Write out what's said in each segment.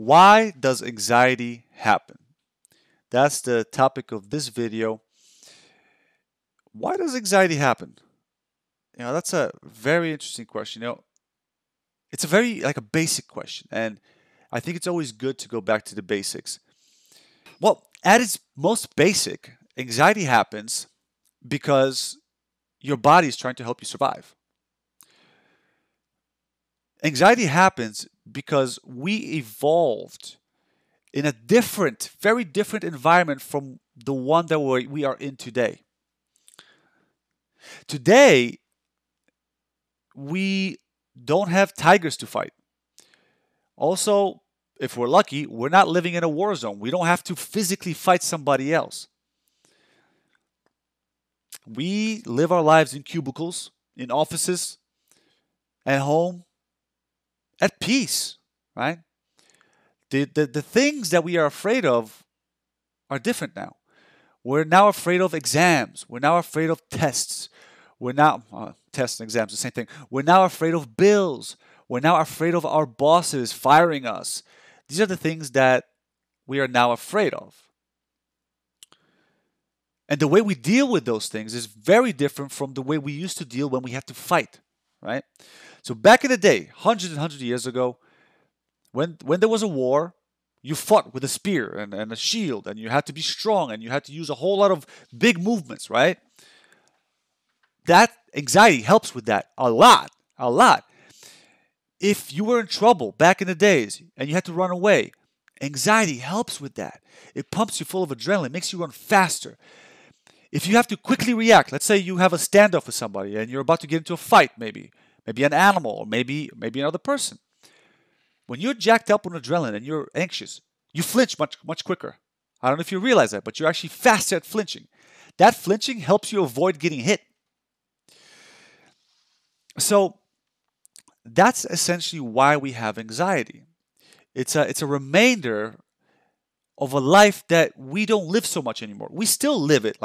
Why does anxiety happen? That's the topic of this video. Why does anxiety happen? That's a very interesting question. It's a very like a basic question, and I think it's always good to go back to the basics. Well, at its most basic, anxiety happens because your body is trying to help you survive. Anxiety happens because we evolved in a different, very different environment from the one that we are in today. Today, we don't have tigers to fight. Also, if we're lucky, we're not living in a war zone. We don't have to physically fight somebody else. We live our lives in cubicles, in offices, at home, at peace, right? The things that we are afraid of are different now. We're now afraid of exams. We're now afraid of tests. We're now, tests and exams, the same thing. We're now afraid of bills. We're now afraid of our bosses firing us. These are the things that we are now afraid of. And the way we deal with those things is very different from the way we used to deal when we had to fight, right? So back in the day, hundreds and hundreds of years ago, when there was a war, you fought with a spear and a shield, and you had to be strong, and you had to use a whole lot of big movements, right? That anxiety helps with that a lot, a lot. If you were in trouble back in the days and you had to run away, anxiety helps with that. It pumps you full of adrenaline, makes you run faster. If you have to quickly react, let's say you have a standoff with somebody and you're about to get into a fight, maybe an animal, or maybe another person. When you're jacked up on adrenaline and you're anxious, you flinch much quicker. I don't know if you realize that, but you're actually faster at flinching. That flinching helps you avoid getting hit. So that's essentially why we have anxiety. It's a remainder of a life that we don't live so much anymore. We still live it.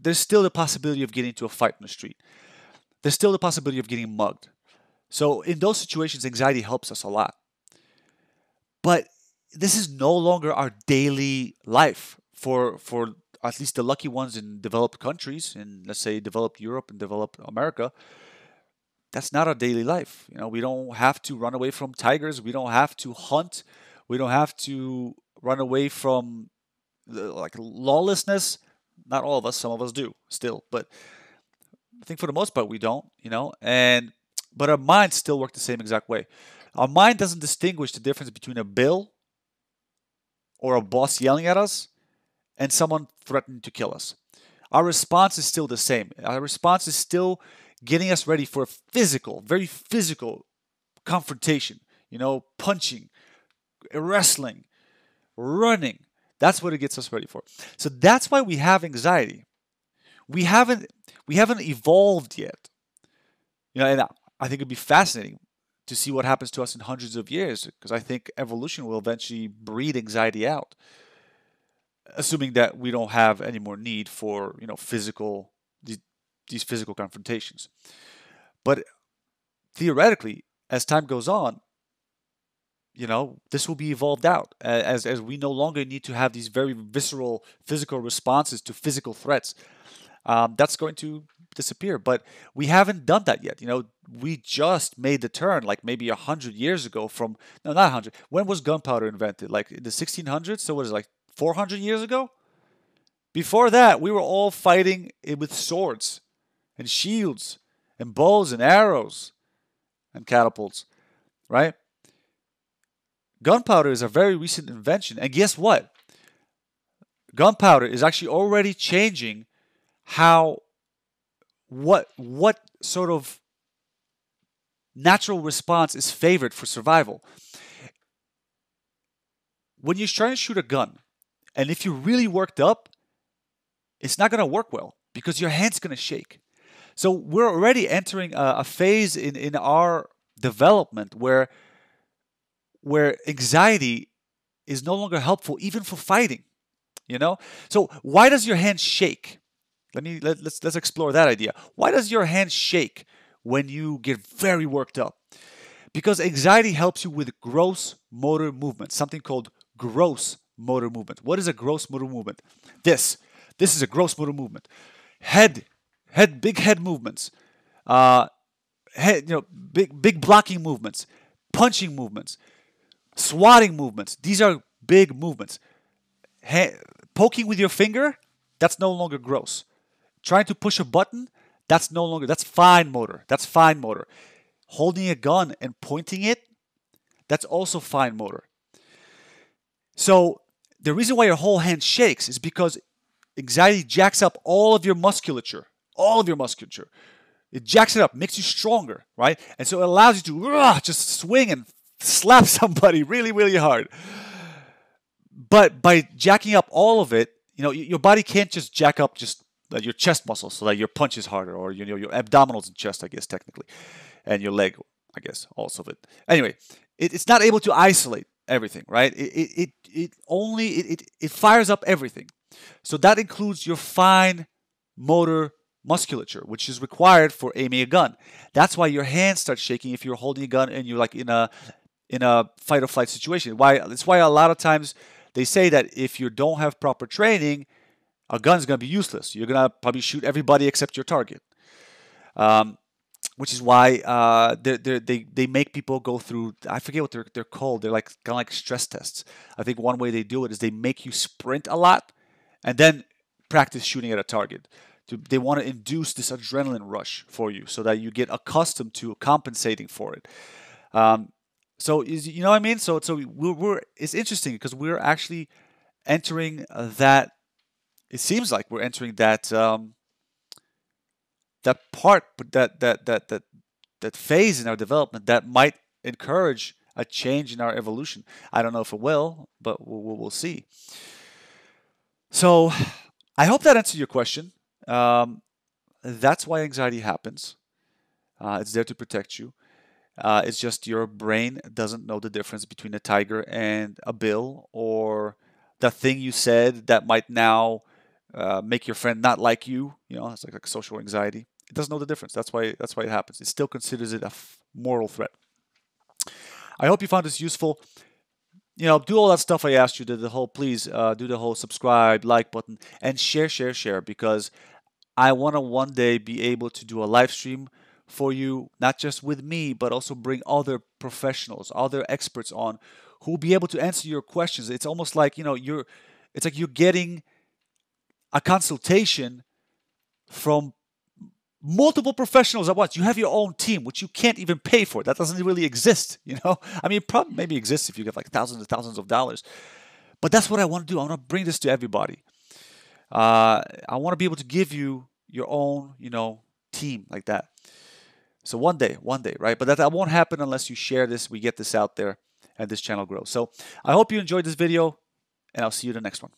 There's still the possibility of getting into a fight in the street. There's still the possibility of getting mugged. So in those situations, anxiety helps us a lot. But this is no longer our daily life for at least the lucky ones in developed countries, in let's say developed Europe and developed America. That's not our daily life. We don't have to run away from tigers. We don't have to hunt. We don't have to run away from lawlessness. Not all of us. Some of us do still, but I think for the most part we don't. But our minds still work the same exact way. Our mind doesn't distinguish the difference between a bill or a boss yelling at us and someone threatening to kill us. Our response is still the same. Our response is still getting us ready for a physical, very physical confrontation. Punching, wrestling, running. That's what it gets us ready for. So that's why we have anxiety. We haven't evolved yet. And I think it'd be fascinating to see what happens to us in hundreds of years, because I think evolution will eventually breed anxiety out, assuming that we don't have any more need for these physical confrontations. But theoretically, as time goes on, this will be evolved out as we no longer need to have these very visceral physical responses to physical threats. That's going to disappear, but we haven't done that yet. We just made the turn, like maybe 100 years ago from, no, not 100. When was gunpowder invented? Like in the 1600s? So what is it, like 400 years ago? Before that, we were all fighting with swords and shields and bows and arrows and catapults, right? Gunpowder is a very recent invention, and guess what? Gunpowder is actually already changing what sort of natural response is favored for survival. When you're trying to shoot a gun, and if you're really worked up, it's not going to work well because your hand's going to shake. So we're already entering a phase in our development where anxiety is no longer helpful even for fighting. So why does your hand shake? Let's explore that idea. Why does your hand shake when you get very worked up? Because anxiety helps you with gross motor movement, something called gross motor movement. What is a gross motor movement? This. This is a gross motor movement. Head, big head movements. Uh, big blocking movements, punching movements, swatting movements. These are big movements. Poking with your finger, that's no longer gross. Trying to push a button, that's fine motor. That's fine motor. Holding a gun and pointing it, that's also fine motor. So the reason why your whole hand shakes is because anxiety jacks up all of your musculature. All of your musculature. It jacks it up, makes you stronger, right? And so it allows you to just swing and slap somebody really, really hard. But by jacking up all of it, your body can't just jack up just your chest muscles so that your punch is harder, or your abdominals and chest, I guess, technically, and your leg, I guess, also of it. Anyway, it's not able to isolate everything, right? It fires up everything. So that includes your fine motor musculature, which is required for aiming a gun. That's why your hands start shaking if you're holding a gun and you're like in a fight or flight situation. That's why a lot of times they say that if you don't have proper training, a gun's going to be useless. You're going to probably shoot everybody except your target. Which is why they make people go through, I forget what they're called. They're like kind of like stress tests. I think one way they do it is they make you sprint a lot and then practice shooting at a target. They want to induce this adrenaline rush for you so that you get accustomed to compensating for it. So you know what I mean? So it's interesting because we're actually entering that. It seems like we're entering that that part, that phase in our development that might encourage a change in our evolution. I don't know if it will, but we'll see. So I hope that answered your question. That's why anxiety happens. It's there to protect you. It's just your brain doesn't know the difference between a tiger and a bill, or the thing you said that might now make your friend not like you. It's like social anxiety. It doesn't know the difference. That's why it happens. It still considers it a moral threat. I hope you found this useful. Do all that stuff I asked you. Please do the whole subscribe, like button, and share, because I want to one day be able to do a live stream for you, not just with me, but also bring other professionals, other experts on who will be able to answer your questions. It's almost like, it's like you're getting a consultation from multiple professionals at once. You have your own team, which you can't even pay for. That doesn't really exist, I mean, it probably maybe exists if you get like thousands and thousands of dollars. But that's what I want to do. I want to bring this to everybody. I want to be able to give you your own, team like that. So one day, right? But that won't happen unless you share this, we get this out there, and this channel grows. So I hope you enjoyed this video, and I'll see you in the next one.